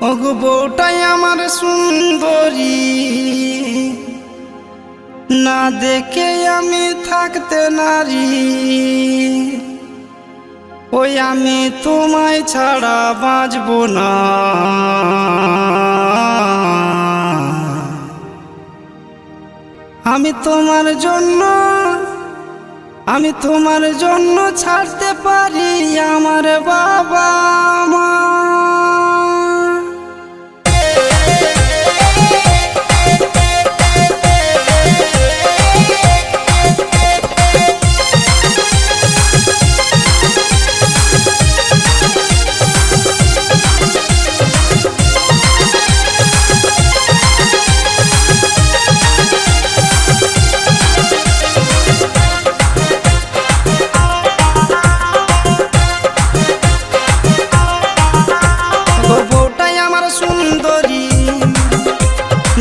ওগো বউটাই আমার সুন্দরী, না দেখে আমি থাকতে নারী। ওই আমি তোমায় ছাড়া বাঁচব না। আমি তোমার জন্য ছাড়তে পারি আমার বাবা মা।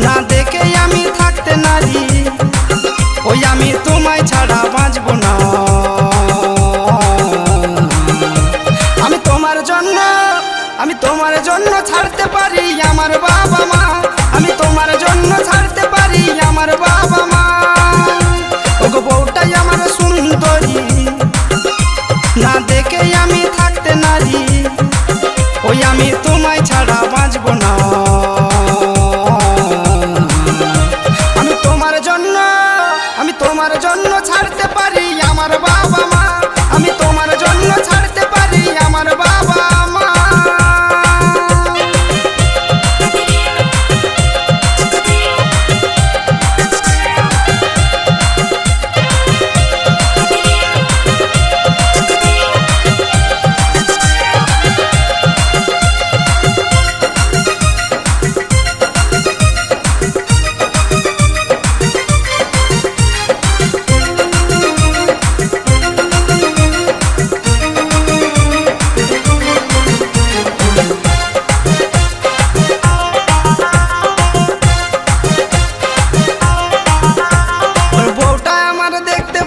না দেখে আমি থাকতে নারী, ওই আমি তোমায় ছাড়া বাঁচব না। আমি তোমার জন্য ছাড়তে পারি আমার বাবা মা। আমি তোমার জন্য ছাড়তে পারি আমার বাবা মা। ওগো বউটাই আমার সুন্দরী, না দেখে আমি থাকতে নারী, ওই আমি তোমায় ছাড়া বাঁচব না। আমি তোমার জন্য ছাড়তে পারি আমার বাবা মা। আমি তোমার জন্য ছাড়তে পারি আমার বাবা মা।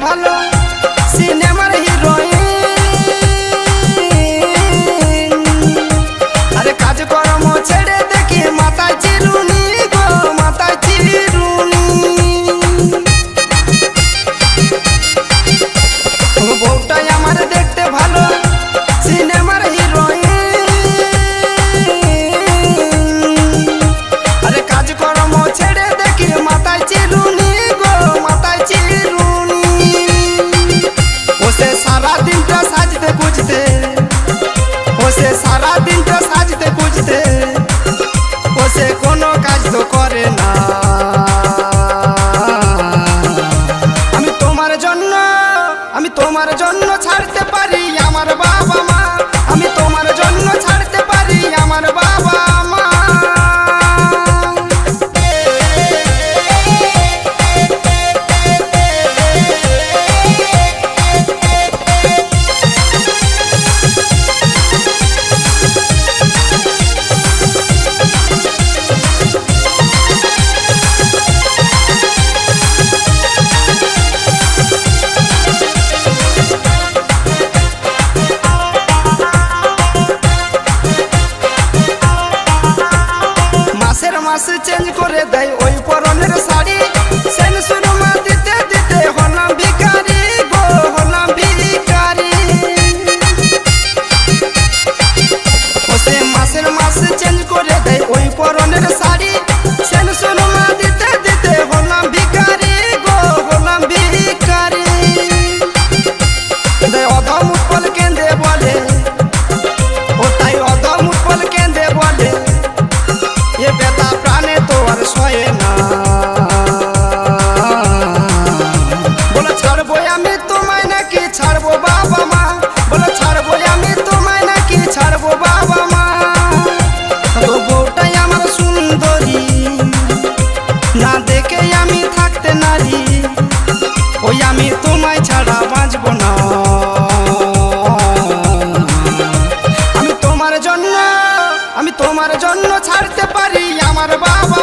ভালো সিনেমার হিরোইন, আরে কাজকর্ম ছেড়ে দেখি মাথায় চিরুনি গো, মাথায় চিরুনি। বউটাই আমার দেখতে ভালো সিনেমার হিরোইন, আরে কাজকর্ম ছেড়ে দেখি মাথায় চিরুনি গো, মাথায় চিরুনি। সারা দিনটা সাজতে খুঁজতে, সারা দিনটা সাজতে খুঁজতে, কোনো কাজ তো করে না। আমি তোমার জন্য ছাড়তে পারি আমার বাবা মা। আমি তোমার জন্য ছাড়তে পারি আমার বাবা মা। মাস চেঞ্জ করে দেয় ওই পরনের শাড়ি, সেন সুরমা দিতে দিতে হলাম ভিখারি গো, হলাম ভিখারি। মাসের মাস চেঞ্জ করে দেয় ওই পরনের শাড়ি, সেন সুরমা দিতে দিতে হলাম ভিখারি গো, হলাম ভিখারি। অধম উৎপল কেঁদে বলে, ওটাই অধম উৎপল কেঁদে বলে, এ বেতা প্রাণে তো আর সয়ে না। বলে ছাড়বো আমি তোমায় নাকি ছাড়বো বাবা মা। বলে ছাড়বো আমি তোমায় নাকি ছাড়বো বাবা মা। বউটাই আমার সুন্দরী, না দেখে আমি থাকতে নারী, ওই আমি তোমায় ছাড়া বাঁচব না। আমি তোমার জন্য ছাড়তে পারি আমার বাবা